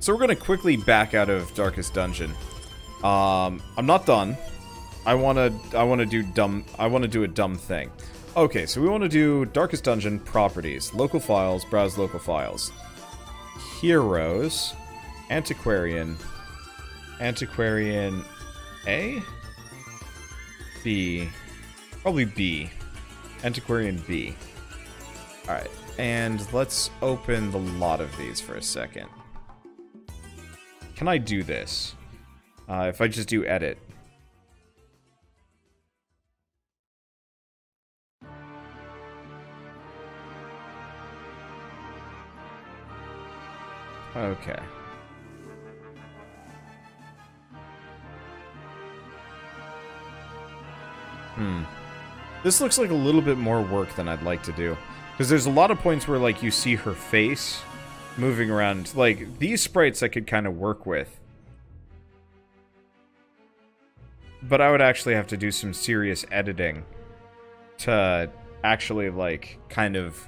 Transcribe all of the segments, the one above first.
So we're gonna quickly back out of Darkest Dungeon. I'm not done. I wanna do a dumb thing. Okay, so we wanna do Darkest Dungeon properties, local files, browse local files. Heroes, Antiquarian A? B. Probably B. Antiquarian B. Alright, and let's open the lot of these for a second. Can I do this? If I just do edit. Okay. This looks like a little bit more work than I'd like to do. Because there's a lot of points where, like, you see her face moving around. Like, these sprites I could kind of work with. But I would actually have to do some serious editing to actually, like, kind of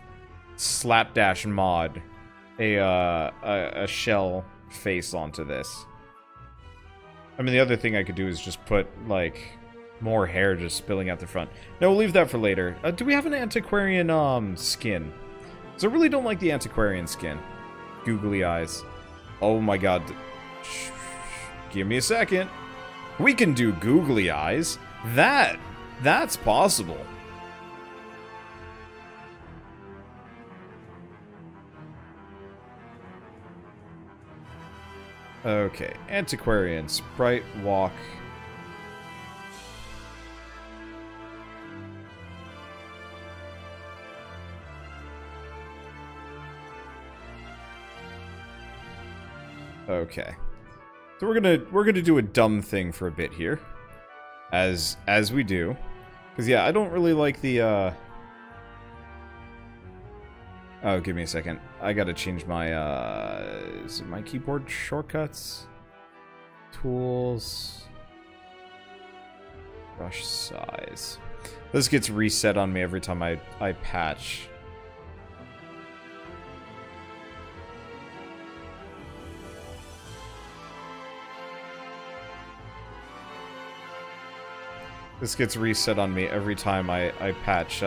slapdash mod a shell face onto this. I mean, the other thing I could do is just put, like, more hair just spilling out the front. No, we'll leave that for later. Do we have an antiquarian, skin? Because I really don't like the antiquarian skin. Googly eyes. Oh my god. Give me a second. We can do googly eyes. That's possible. Okay, antiquarian, sprite, walk. Okay. So we're gonna do a dumb thing for a bit here. As we do. Because yeah, I don't really like the Oh, give me a second. I gotta change my is it my keyboard shortcuts? Tools. Brush size. This gets reset on me every time I patch. This gets reset on me every time I patch,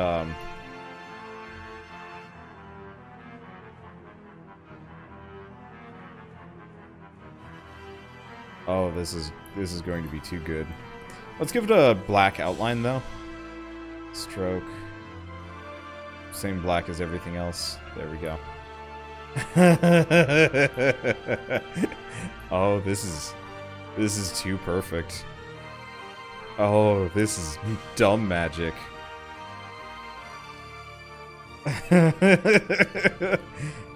Oh, this is going to be too good. Let's give it a black outline, though. Stroke. Same black as everything else. There we go. Oh, this is too perfect. Oh, this is dumb magic.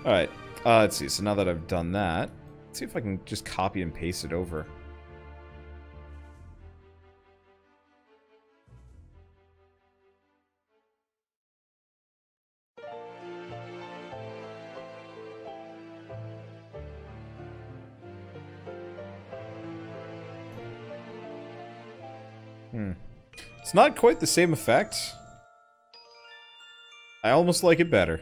Alright, let's see. So now that I've done that, let's see if I can just copy and paste it over. It's not quite the same effect. I almost like it better.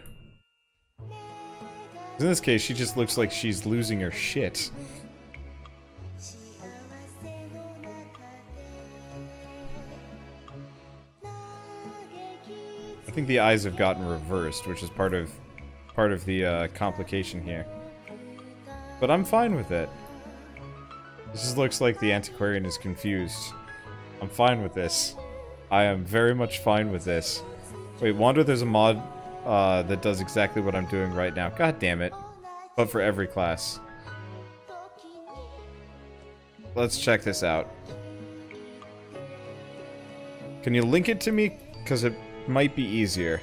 In this case, she just looks like she's losing her shit. I think the eyes have gotten reversed, which is part of the complication here. But I'm fine with it. This just looks like the antiquarian is confused. I'm fine with this. I am very much fine with this. Wait, Wander, there's a mod that does exactly what I'm doing right now. God damn it. But for every class. Let's check this out. Can you link it to me? Because it might be easier.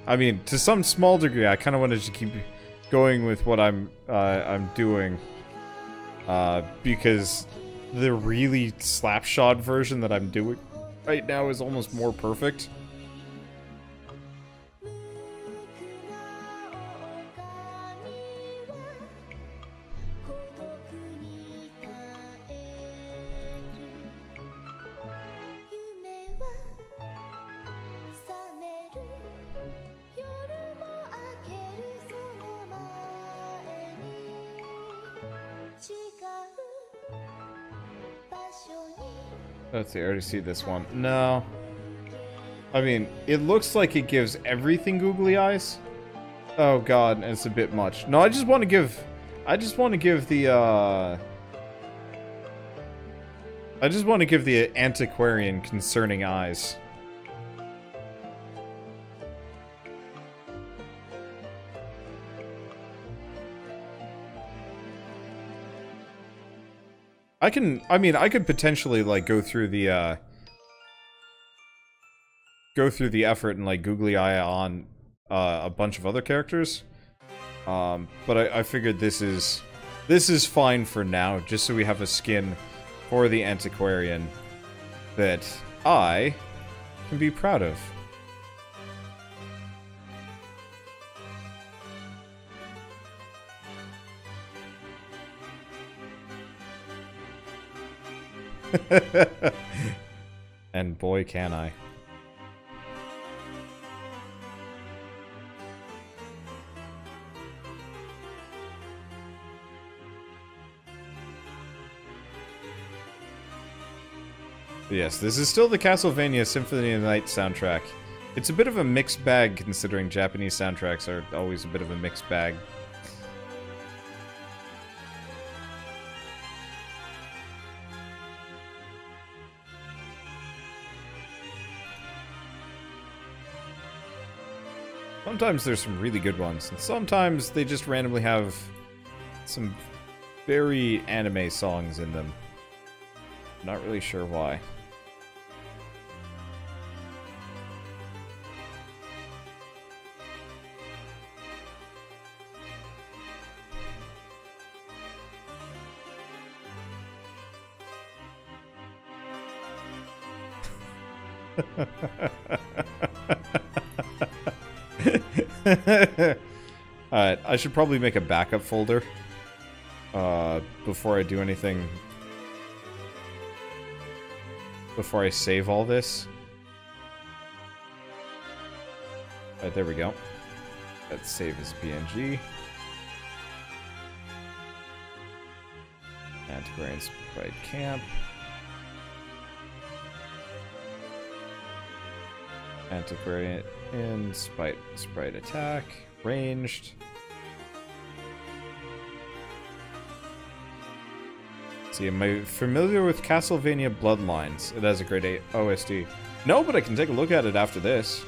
I mean, to some small degree, I kind of wanted to keep going with what I'm doing. Because the really slapshot version that I'm doing right now is almost more perfect. Let's see, I already see this one. No. I mean, it looks like it gives everything googly eyes. Oh god, it's a bit much. No, I just want to give the, I just want to give the antiquarian concerning eyes. I could potentially, like, go through the effort and, like, googly eye on, a bunch of other characters. But I figured this is fine for now, just so we have a skin for the antiquarian that I can be proud of. And boy, can I. Yes, this is still the Castlevania Symphony of the Night soundtrack. It's a bit of a mixed bag, considering Japanese soundtracks are always a bit of a mixed bag. Sometimes there's some really good ones, and sometimes they just randomly have some very anime songs in them. Not really sure why. Alright, I should probably make a backup folder before I do anything. Before I save all this. Alright, there we go. Let's save as PNG. Antiquarian Sprite Camp. Antiquarian in Sprite Attack. Ranged. See, am I familiar with Castlevania Bloodlines? It has a great OST. No, but I can take a look at it after this.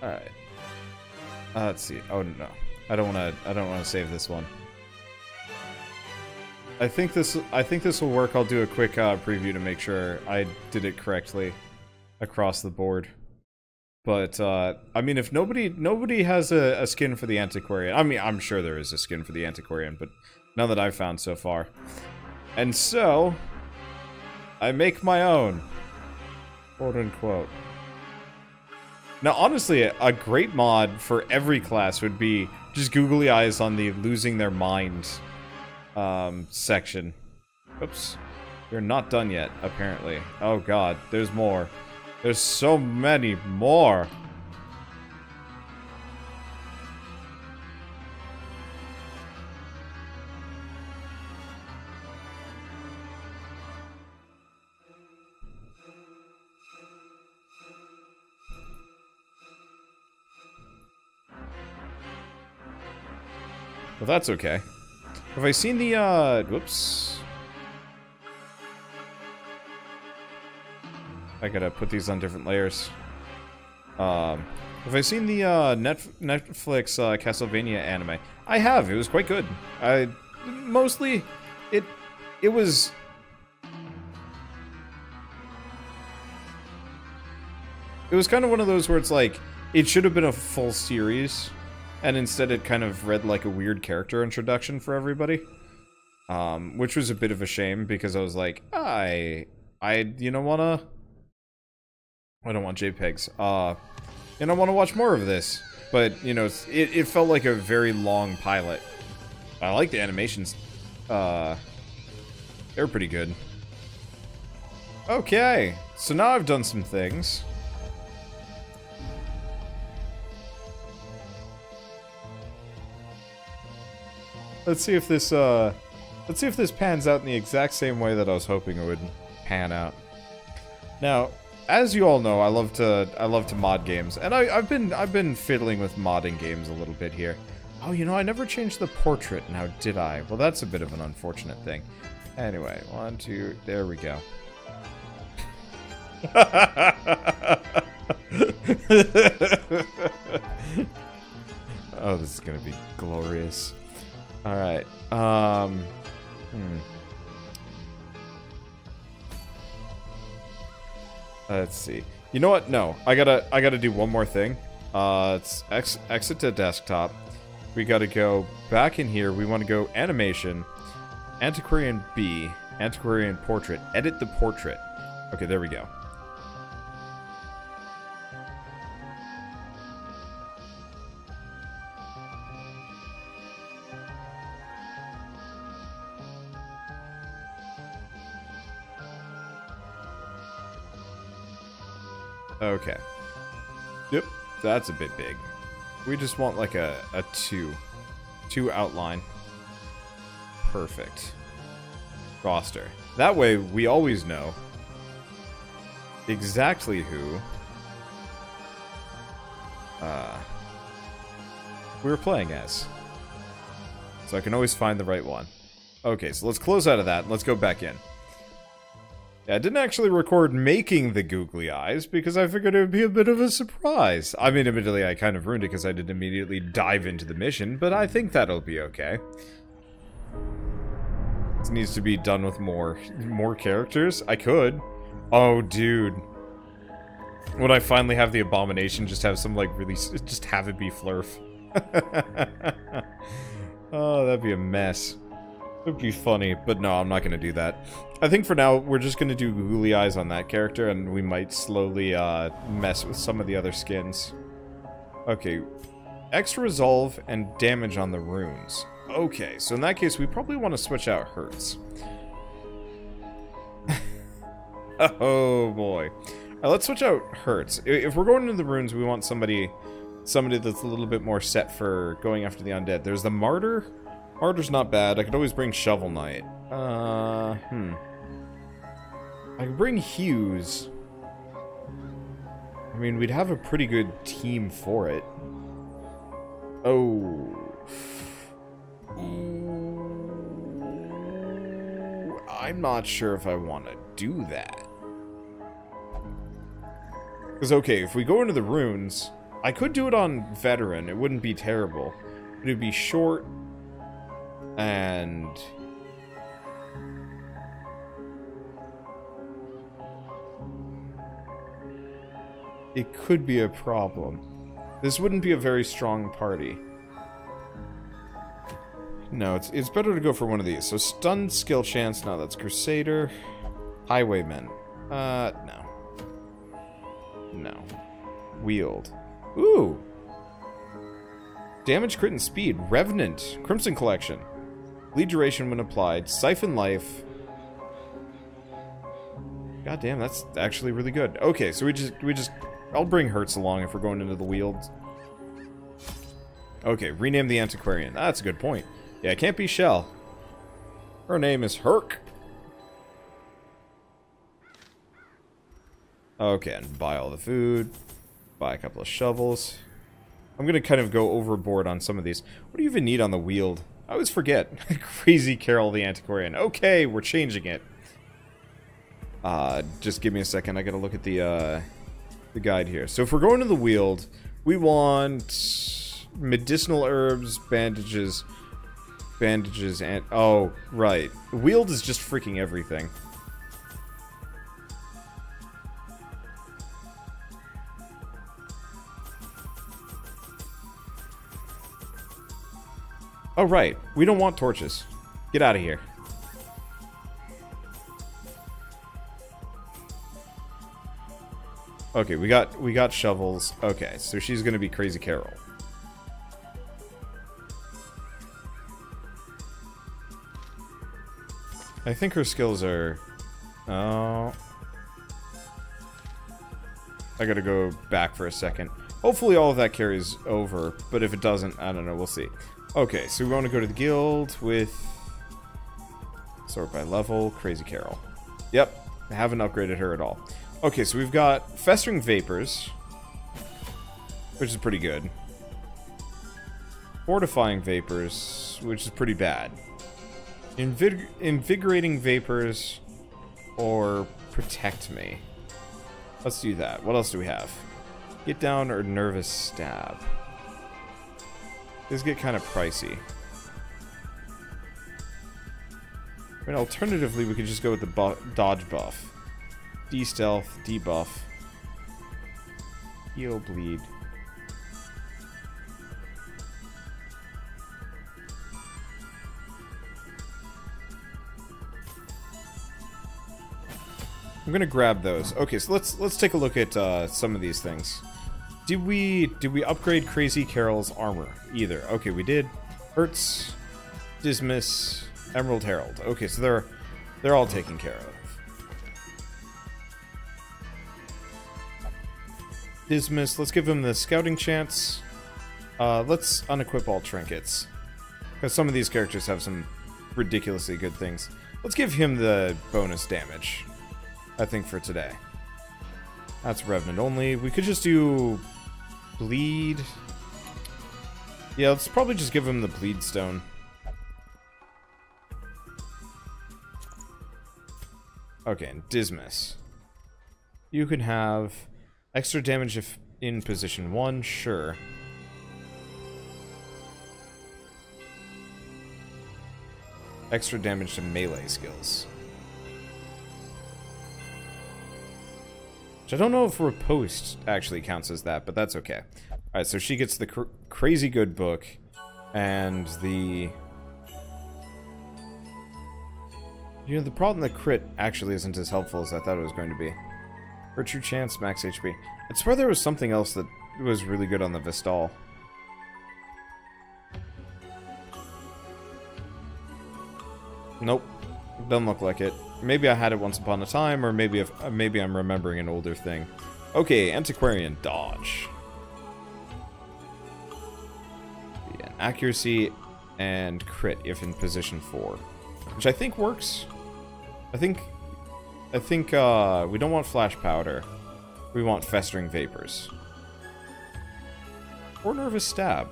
Alright. Let's see. Oh no. I don't wanna save this one. I think this will work. I'll do a quick preview to make sure I did it correctly across the board. But I mean, if nobody has a skin for the antiquarian, I mean, I'm sure there is a skin for the antiquarian, but none that I've found so far. And so I make my own, quote unquote. Now, honestly, a great mod for every class would be just googly eyes on the losing their mind section. Oops. You're not done yet, apparently. Oh god, there's more. There's so many more. Well, that's okay. Have I seen the, whoops. I gotta put these on different layers. Have I seen the, Netflix, Castlevania anime? I have, it was quite good. Mostly, it was... It was kind of one of those where it's like, it should have been a full series. And instead it kind of read like a weird character introduction for everybody. Which was a bit of a shame, because I was like, I don't want JPEGs. And I want to watch more of this. But, you know, it felt like a very long pilot. I like the animations. They were pretty good. Okay, so now I've done some things. Let's see if this pans out in the exact same way that I was hoping it would pan out. Now, as you all know, I love to mod games, and I've been fiddling with modding games a little bit here. Oh, you know, I never changed the portrait now, did I? Well, that's a bit of an unfortunate thing. Anyway, 1, 2, there we go. Oh, this is gonna be glorious. Alright, let's see. You know what? No, I gotta do one more thing. It's exit to desktop. We gotta go back in here. We want to go animation, antiquarian B, antiquarian portrait, edit the portrait. Okay, there we go. Okay. Yep, that's a bit big. We just want like a 2 outline. Perfect. Roster. That way we always know exactly who we were playing as. So I can always find the right one. Okay, so let's close out of that and let's go back in. Yeah, I didn't actually record making the googly eyes because I figured it would be a bit of a surprise. I mean, admittedly, I kind of ruined it because I didn't immediately dive into the mission, but I think that'll be okay. This needs to be done with more characters. I could. Oh, dude. When I finally have the abomination, just have some, like, really... Just have it be Flurf. Oh, that'd be a mess. It would be funny, but no, I'm not going to do that. I think for now, we're just going to do googly eyes on that character, and we might slowly mess with some of the other skins. Okay, extra resolve and damage on the runes. Okay, so in that case, we probably want to switch out hurts. Oh boy. Alright, let's switch out hurts. If we're going into the runes, we want somebody that's a little bit more set for going after the undead. There's the martyr. Martyr's not bad. I could always bring Shovel Knight. I could bring Hughes. I mean, we'd have a pretty good team for it. Oh. Ooh. I'm not sure if I want to do that. Because, okay, if we go into the runes, I could do it on Veteran. It wouldn't be terrible. It would be short, and... it could be a problem. This wouldn't be a very strong party. No, it's better to go for one of these. So stunned skill chance, no, that's Crusader. Highwayman. No. No. Wield. Ooh! Damage, crit, and speed. Revenant. Crimson Collection. Bleed duration when applied. Siphon life. God damn, that's actually really good. Okay, so we just I'll bring Hertz along if we're going into the Wield. Okay, rename the Antiquarian. That's a good point. Yeah, it can't be Shell. Her name is Herc. Okay, and buy all the food. Buy a couple of shovels. I'm gonna kind of go overboard on some of these. What do you even need on the Wield? I always forget. Crazy Carol the Antiquarian. Okay, we're changing it. Just give me a second. I gotta look at the guide here. So if we're going to the Wield, we want medicinal herbs, bandages, and... oh, right. Wield is just freaking everything. Oh, right. We don't want torches. Get out of here. Okay, we got shovels. Okay, so she's gonna be Crazy Carol. I think her skills are... oh... I gotta go back for a second. Hopefully all of that carries over, but if it doesn't, I don't know, we'll see. Okay, so we want to go to the guild with... Sort by level, Crazy Carol. Yep, I haven't upgraded her at all. Okay, so we've got Festering Vapors, which is pretty good. Fortifying Vapors, which is pretty bad. Invigorating Vapors, or Protect Me. Let's do that. What else do we have? Get Down or Nervous Stab. These get kind of pricey. I mean, alternatively, we could just go with the dodge buff. D-stealth, debuff. Heal, bleed. I'm gonna grab those. Okay, so let's take a look at some of these things. Did we upgrade Crazy Carol's armor? Either. Okay, we did. Hurts, Dismiss, Emerald Herald. Okay, so they're all taken care of. Dismiss, let's give him the scouting chance. Let's unequip all trinkets. Because some of these characters have some ridiculously good things. Let's give him the bonus damage, I think, for today. That's Revenant only. We could just do Bleed. Yeah, let's probably just give him the Bleed Stone. Okay, and Dismiss. You can have extra damage if in position 1, sure. Extra damage to melee skills. Which I don't know if Riposte actually counts as that, but that's okay. Alright, so she gets the crazy good book, and the... You know, the problem that crit actually isn't as helpful as I thought it was going to be. Virtue Chance, max HP. I swear there was something else that was really good on the Vestal. Nope. Doesn't look like it. Maybe I had it once upon a time, or maybe I'm remembering an older thing. Okay, Antiquarian Dodge. Yeah, accuracy and crit if in position 4. Which I think works. I think we don't want Flash Powder. We want Festering Vapors. Or Nervous Stab.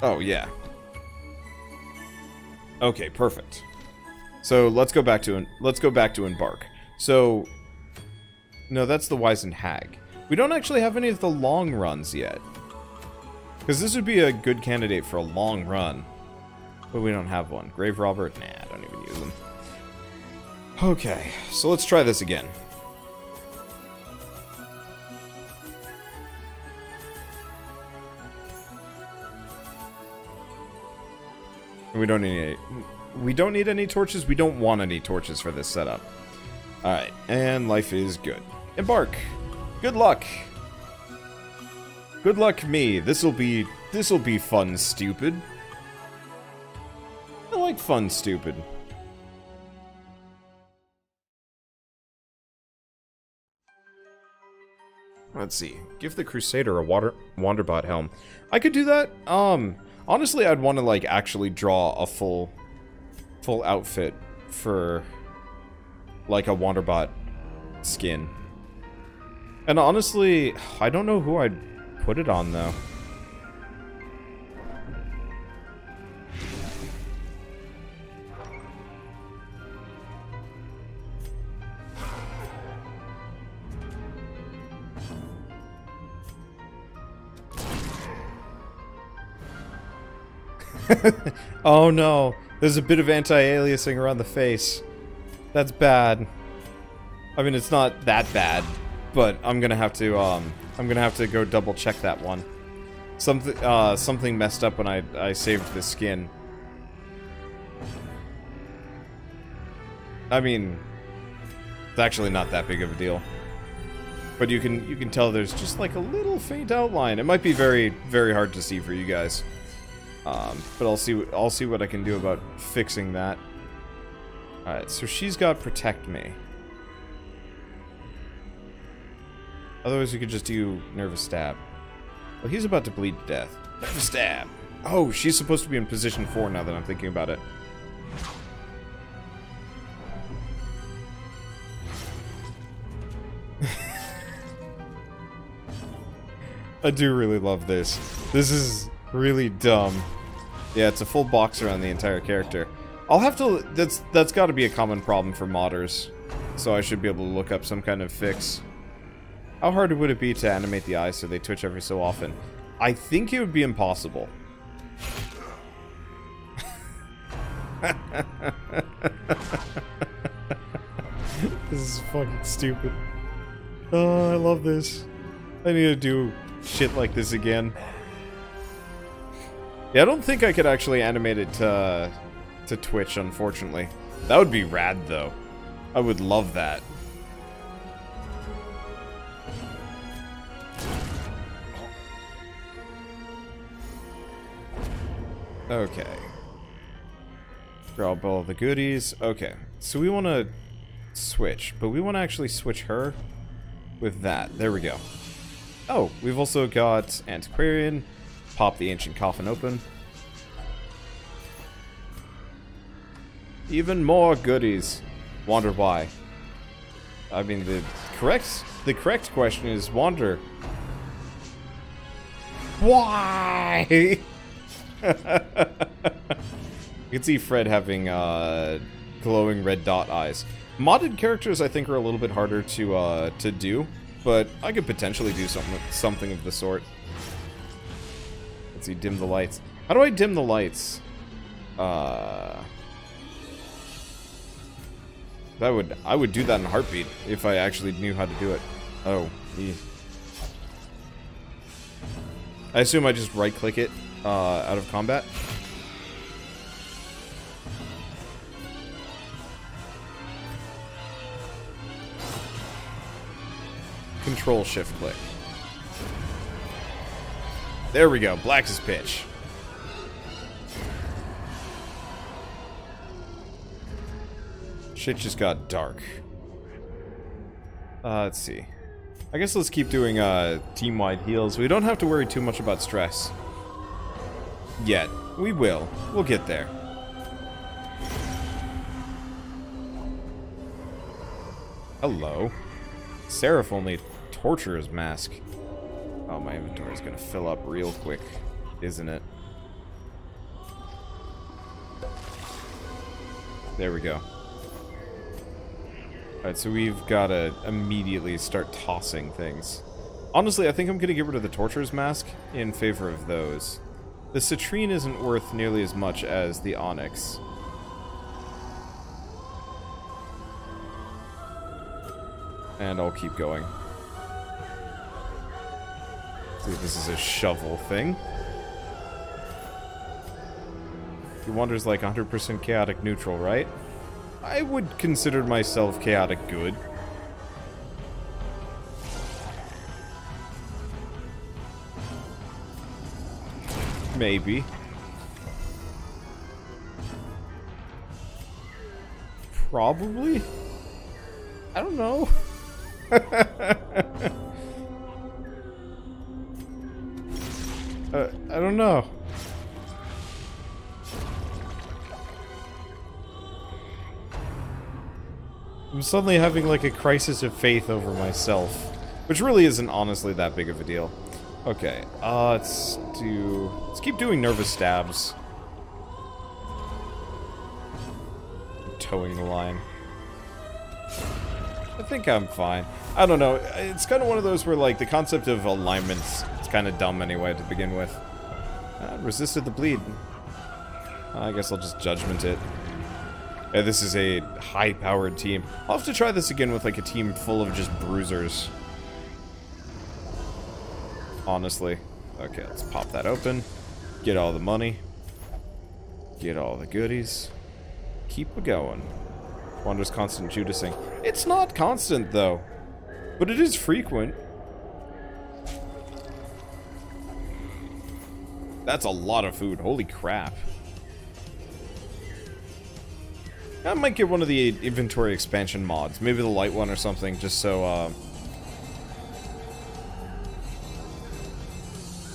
Oh, yeah. Okay, perfect. So let's go back to Embark. So no, that's the Wizened Hag. We don't actually have any of the long runs yet. Because this would be a good candidate for a long run. But we don't have one. Grave Robber? Nah, I don't even use them. Okay, so let's try this again. We don't need any torches. We don't want any torches for this setup. Alright, and life is good. Embark! Good luck! Good luck me. This'll be fun, stupid. I like fun, stupid. Let's see. Give the Crusader a Wanderbot helm. I could do that. Honestly, I'd want to, like, actually draw a full outfit for, like, a Wanderbot skin. And honestly, I don't know who I'd put it on, though. Oh no, there's a bit of anti-aliasing around the face. That's bad. I mean, it's not that bad, but I'm gonna have to go double check that one. Something messed up when I saved the skin. I mean, it's actually not that big of a deal. But you can tell there's just like a little faint outline. It might be very, very hard to see for you guys. But I'll see what I can do about fixing that. Alright, so she's got Protect Me. Otherwise, we could just do nervous stab. Well, he's about to bleed to death. Nervous stab. Oh, she's supposed to be in position 4 now that I'm thinking about it. I do really love this. This is really dumb. Yeah, it's a full box around the entire character. I'll have to... That's got to be a common problem for modders. So I should be able to look up some kind of fix. How hard would it be to animate the eyes so they twitch every so often? I think it would be impossible. This is fucking stupid. Oh, I love this. I need to do shit like this again. Yeah, I don't think I could actually animate it to Twitch, unfortunately. That would be rad, though. I would love that. Okay. Grab all the goodies. Okay, so we want to switch, but we want to actually switch her with that. There we go. Oh, we've also got Antiquarian. Pop the ancient coffin open. Even more goodies. Wonder why. I mean, the correct question is wonder why. You can see Fred having glowing red dot eyes. Modded characters, I think, are a little bit harder to do, but I could potentially do something of the sort. Let's see, dim the lights. How do I dim the lights? I would do that in a heartbeat if I actually knew how to do it. Oh, I assume I just right-click it out of combat. Control-shift-click. There we go. Black as pitch. Shit just got dark. Let's see. I guess let's keep doing team-wide heals. We don't have to worry too much about stress. Yet. We will. We'll get there. Hello. Seraph only Torturer's Mask. Oh, my inventory is gonna fill up real quick, isn't it? There we go. Alright, so we've gotta immediately start tossing things. Honestly, I think I'm gonna get rid of the Torturer's Mask in favor of those. The Citrine isn't worth nearly as much as the Onyx. And I'll keep going. See if this is a shovel thing. He wanders like 100% chaotic neutral, right? I would consider myself chaotic good. Maybe. Probably? I don't know. I don't know. I'm suddenly having like a crisis of faith over myself, which really isn't honestly that big of a deal. Okay, let's keep doing nervous stabs. Towing the line. I think I'm fine. I don't know. It's kind of one of those where, like, the concept of alignments is kind of dumb anyway to begin with. Resisted the bleed. I guess I'll just judgment it. Yeah, this is a high-powered team. I'll have to try this again with, like, a team full of just bruisers. Honestly. Okay, let's pop that open. Get all the money. Get all the goodies. Keep it going. Wander's constant Judasing. It's not constant, though. But it is frequent. That's a lot of food. Holy crap. I might get one of the inventory expansion mods. Maybe the light one or something, just so,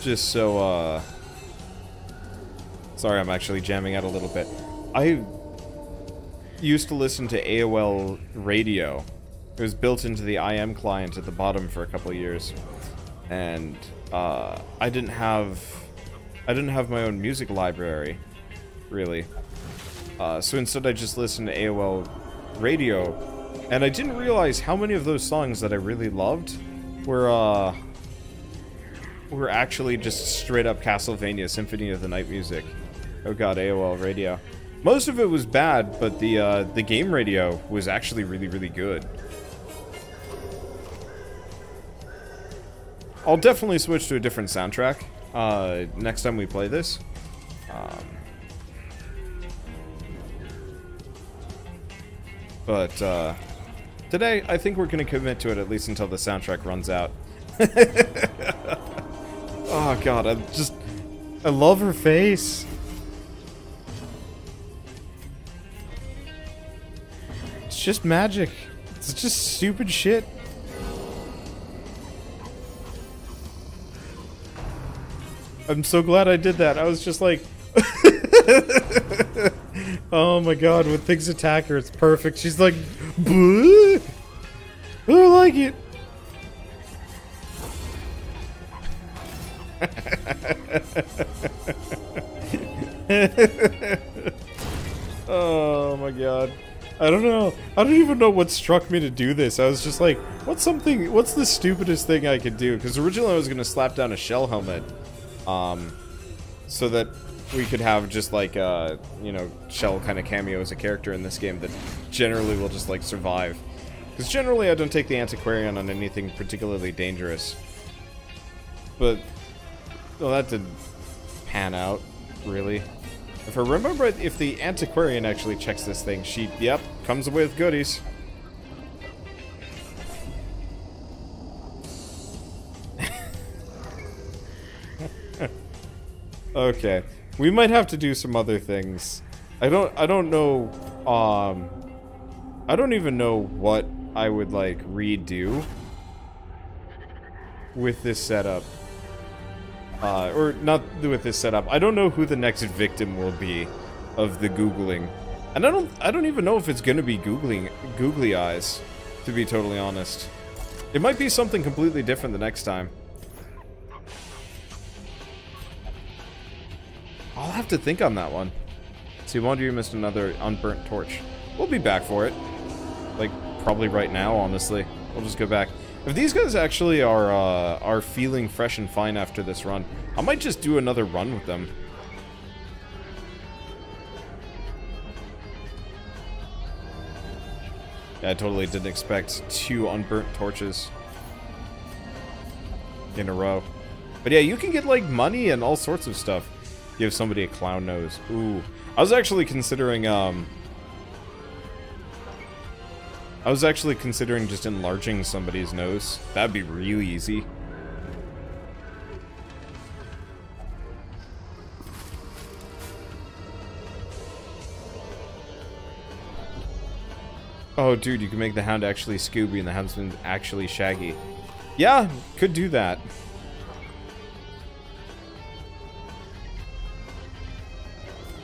just so, sorry, I'm actually jamming out a little bit. I used to listen to AOL radio. It was built into the IM client at the bottom for a couple of years. And, I didn't have my own music library, really. So instead I just listened to AOL radio, and I didn't realize how many of those songs that I really loved were actually just straight up Castlevania Symphony of the Night music. Oh god, AOL radio. Most of it was bad, but the game radio was actually really, really good. I'll definitely switch to a different soundtrack next time we play this. But today, I think we're going to commit to it at least until the soundtrack runs out. Oh god, I love her face. It's just magic. It's just stupid shit. I'm so glad I did that. I was just like... Oh my god, when things attack her, it's perfect. She's like... I don't like it. Oh my god. I don't know. I don't even know what struck me to do this. I was just like, what's the stupidest thing I could do? Because originally I was going to slap down a shell helmet. So that we could have just like, you know, shell kind of cameo as a character in this game that generally will just like survive. Because generally I don't take the antiquarian on anything particularly dangerous. But, well, that didn't pan out, really. If I remember, if the antiquarian actually checks this thing, she, yep, comes with goodies. Okay, we might have to do some other things. I don't know, I don't even know what I would, like, redo with this setup. Or not with this setup. I don't know who the next victim will be of the Googling. And I don't even know if it's gonna be Googly eyes, to be totally honest. It might be something completely different the next time. I'll have to think on that one. See, Wonder, you missed another unburnt torch. We'll be back for it. Like, probably right now, honestly. We'll just go back. If these guys actually are feeling fresh and fine after this run, I might just do another run with them. Yeah, I totally didn't expect 2 unburnt torches in a row. But yeah, you can get, like, money and all sorts of stuff. Give somebody a clown nose. Ooh. I was actually considering, just enlarging somebody's nose. That'd be really easy. Oh, dude, you can make the hound actually Scooby and the houndsman actually Shaggy. Yeah, could do that.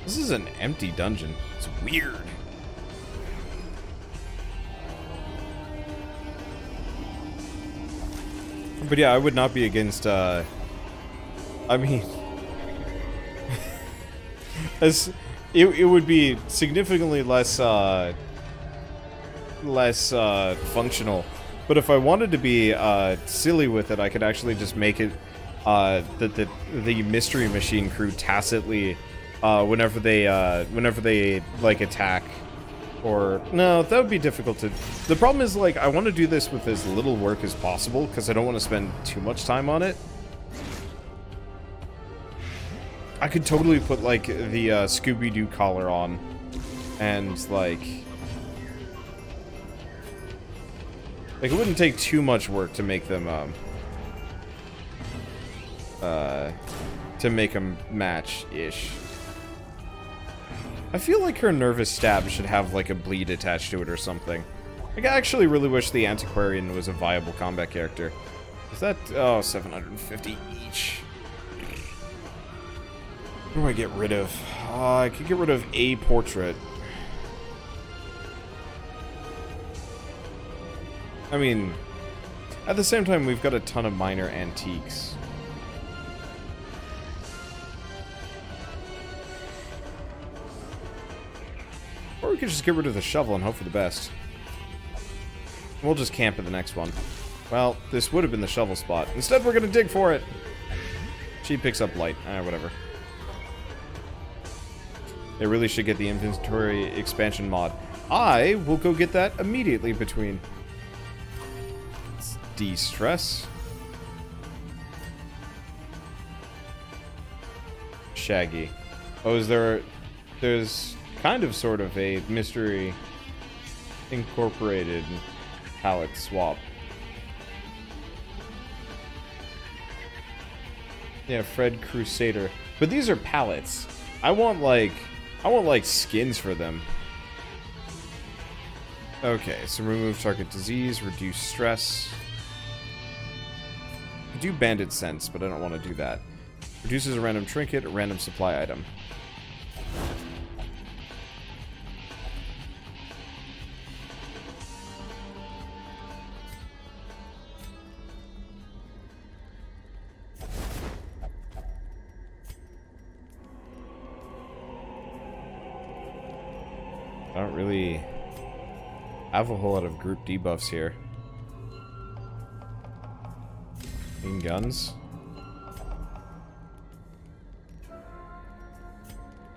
This is an empty dungeon. It's weird. But yeah, I would not be against, I mean... as... It would be significantly less functional. But if I wanted to be, silly with it, I could actually just make it, that the Mystery Machine crew tacitly, whenever they, like, attack. Or, no, that would be difficult to... The problem is, like, I want to do this with as little work as possible, because I don't want to spend too much time on it. I could totally put, like, the Scooby-Doo collar on, and, like, it wouldn't take too much work to make them, match-ish. I feel like her nervous stab should have, like, a bleed attached to it or something. Like, I actually really wish the Antiquarian was a viable combat character. Is that... oh, 750 each. What do I get rid of? I could get rid of a portrait. I mean, at the same time, we've got a ton of minor antiques. Or we could just get rid of the shovel and hope for the best. We'll just camp at the next one. Well, this would have been the shovel spot. Instead, we're gonna dig for it! She picks up light. Whatever. They really should get the inventory expansion mod. I will go get that immediately between... De-stress. Shaggy. Oh, is there... There's kind of sort of a mystery incorporated palette swap. Yeah, Fred Crusader. But these are palettes. I want like skins for them. Okay, so remove target disease, reduce stress. I do bandit sense, but I don't want to do that. Reduces a random trinket, a random supply item. I don't really have a whole lot of group debuffs here. In guns.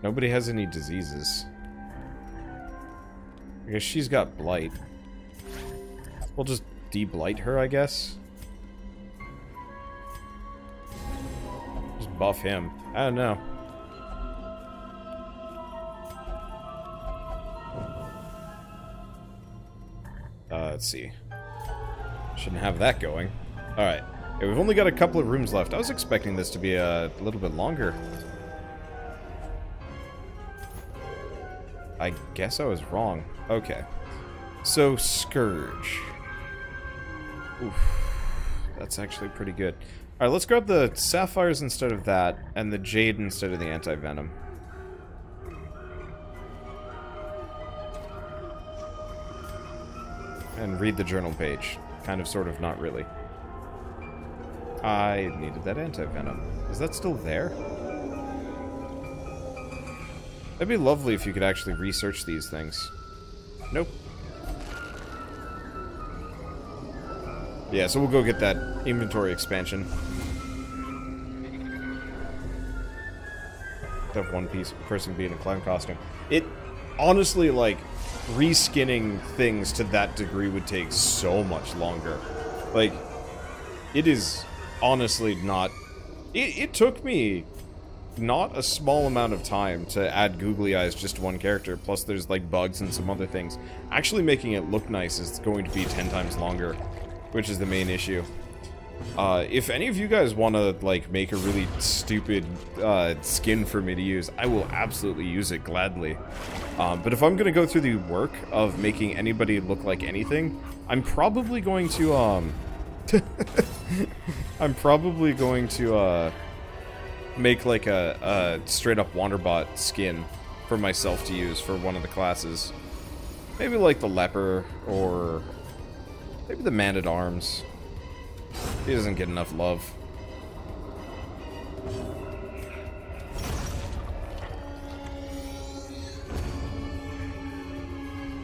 Nobody has any diseases. I guess she's got blight. We'll just de-blight her, I guess. Just buff him. I don't know. Let's see. Shouldn't have that going. Alright. Yeah, we've only got a couple of rooms left. I was expecting this to be a little bit longer. I guess I was wrong. Okay. So, Scourge. Oof. That's actually pretty good. Alright, let's grab the Sapphires instead of that, and the Jade instead of the Anti-Venom. And read the journal page. Kind of, sort of, not really. I needed that anti-venom. Is that still there? That'd be lovely if you could actually research these things. Nope. Yeah, so we'll go get that inventory expansion. Have one person be in a clown costume. It, honestly, like... reskinning things to that degree would take so much longer. Like, it is honestly not... It took me not a small amount of time to add googly eyes just to one character, plus there's like bugs and some other things. Actually making it look nice is going to be 10 times longer, which is the main issue. If any of you guys want to, like, make a really stupid, skin for me to use, I will absolutely use it gladly. But if I'm gonna go through the work of making anybody look like anything, I'm probably going to, I'm probably going to, make, like, a straight-up Wanderbot skin for myself to use for one of the classes. Maybe, like, the Leper, or maybe the Man-at-Arms. He doesn't get enough love.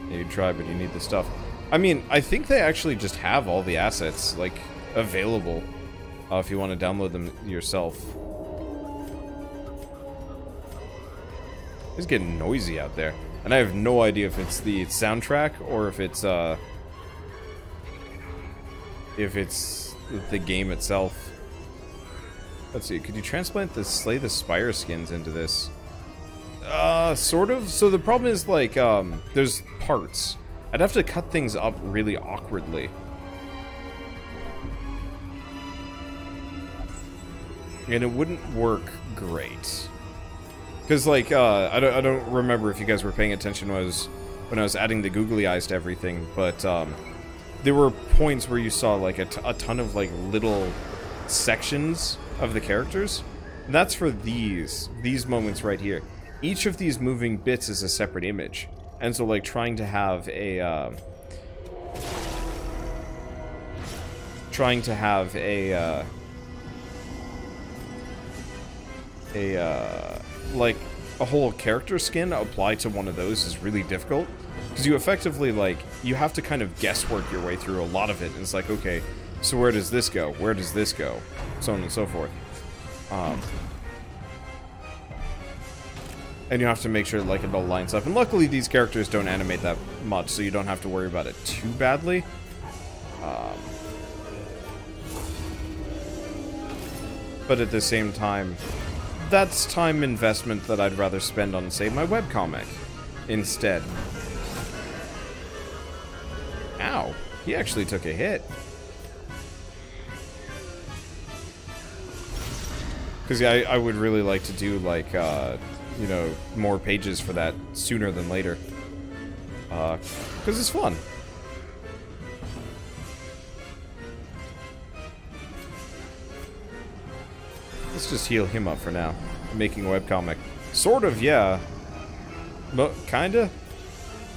Yeah, you try, but you need the stuff. I mean, I think they actually just have all the assets, like, available, if you want to download them yourself. It's getting noisy out there, and I have no idea if it's the soundtrack or if it's the game itself. Let's see, could you transplant the Slay the Spire skins into this? Sort of. So the problem is, like, there's parts. I'd have to cut things up really awkwardly. And it wouldn't work great. Because, like, I don't remember if you guys were paying attention when I was adding the googly eyes to everything, but, there were points where you saw, like, a ton of, like, little sections of the characters. That's for these moments right here. Each of these moving bits is a separate image. And so, like, trying to have a, like, a whole character skin apply to one of those is really difficult. Because you effectively, like, you have to kind of guesswork your way through a lot of it. And it's like, okay, so where does this go? Where does this go? So on and so forth. And you have to make sure, like, it all lines up. And luckily, these characters don't animate that much, so you don't have to worry about it too badly. But at the same time, that's time investment that I'd rather spend on, say, my webcomic instead. Ow. He actually took a hit. Because yeah, I would really like to do, like, you know, more pages for that sooner than later. Because it's fun. Let's just heal him up for now. Making a webcomic. Sort of, yeah. But, kinda.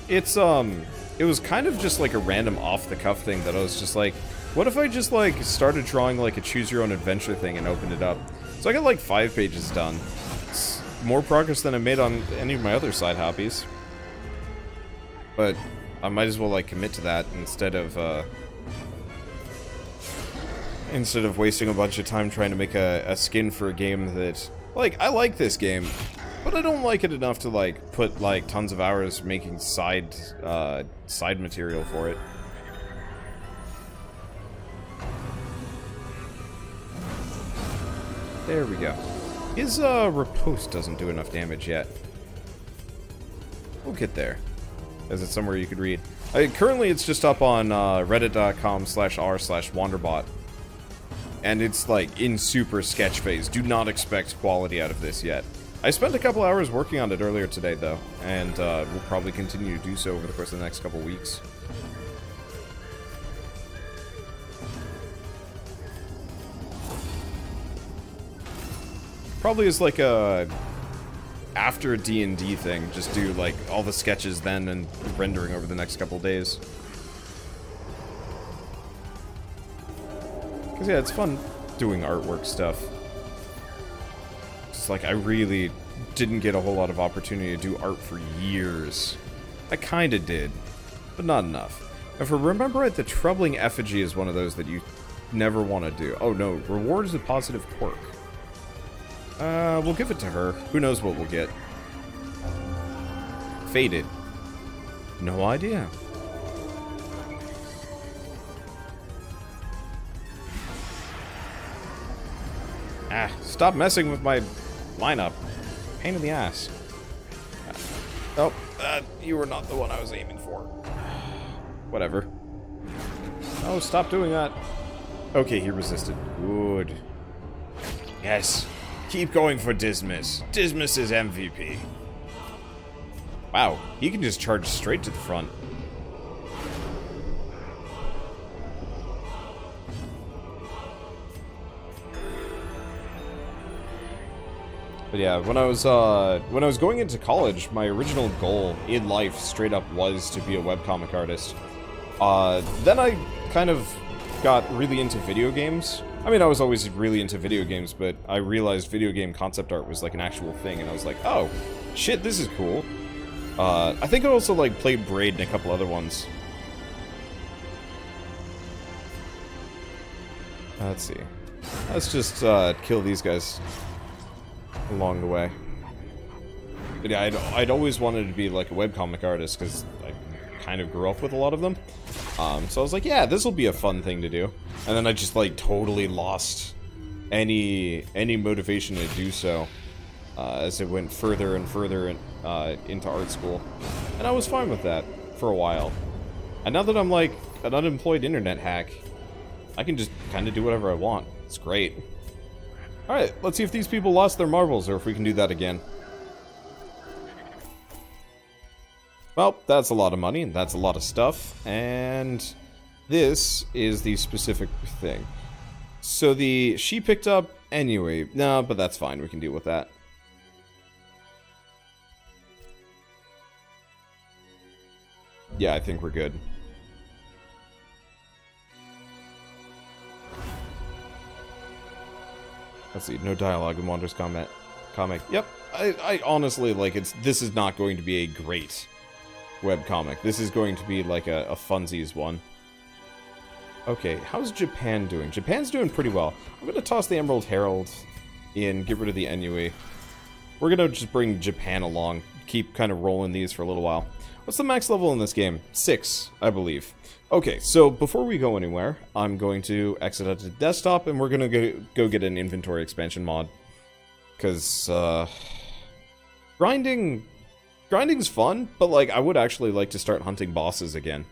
It's, it was kind of just like a random off-the-cuff thing that I was just like, what if I just, like, started drawing, like, a choose-your-own-adventure thing and opened it up? So I got, like, 5 pages done. It's more progress than I made on any of my other side hobbies. But I might as well, like, commit to that instead of wasting a bunch of time trying to make a skin for a game that, like, I like this game, but I don't like it enough to, like, put, like, tons of hours making side material for it. There we go. His, riposte doesn't do enough damage yet. We'll get there. Is it somewhere you could read? Currently, it's just up on, reddit.com/r/Wanderbot. And it's, like, in super sketch phase. Do not expect quality out of this yet. I spent a couple hours working on it earlier today, though. And, we'll probably continue to do so over the course of the next couple weeks. Probably is like a after D&D thing. Just do like all the sketches then and rendering over the next couple days. Cause yeah, it's fun doing artwork stuff. Just like I really didn't get a whole lot of opportunity to do art for years. I kinda did, but not enough. If I remember right, the troubling effigy is one of those that you never want to do. Oh no, reward is a positive quirk. We'll give it to her. Who knows what we'll get. Faded. No idea. Ah, stop messing with my lineup. Pain in the ass. Oh, you were not the one I was aiming for. Whatever. Oh, stop doing that. Okay, he resisted. Good. Yes. Keep going for Dismas. Dismas is MVP. Wow, he can just charge straight to the front. But yeah, when I was going into college, my original goal in life straight up was to be a webcomic artist. Then I kind of got really into video games. I mean, I was always really into video games, but I realized video game concept art was like an actual thing, and I was like, oh, shit, this is cool. I think I also like played Braid and a couple other ones. Let's see. Let's just kill these guys along the way. But yeah, I'd always wanted to be like a webcomic artist because I kind of grew up with a lot of them. So I was like, yeah, this will be a fun thing to do. And then I just like totally lost any motivation to do so as it went further and further into art school. And I was fine with that for a while. And now that I'm like an unemployed internet hack, I can just kind of do whatever I want. It's great. Alright, let's see if these people lost their marbles or if we can do that again. Well, that's a lot of money, and that's a lot of stuff, and this is the specific thing. So she picked up Anyway, no, but that's fine. We can deal with that. Yeah, I think we're good. Let's see, no dialogue in Wander's comic. Yep, I honestly, like, this is not going to be a great webcomic. This is going to be like a funsies one. Okay, how's Japan doing? Japan's doing pretty well. I'm gonna toss the Emerald Herald in, get rid of the Ennui. We're gonna just bring Japan along, keep kind of rolling these for a little while. What's the max level in this game? 6, I believe. Okay, so before we go anywhere, I'm going to exit out to desktop, and we're gonna go get an inventory expansion mod. Because, grinding's fun, but, like, I would actually like to start hunting bosses again.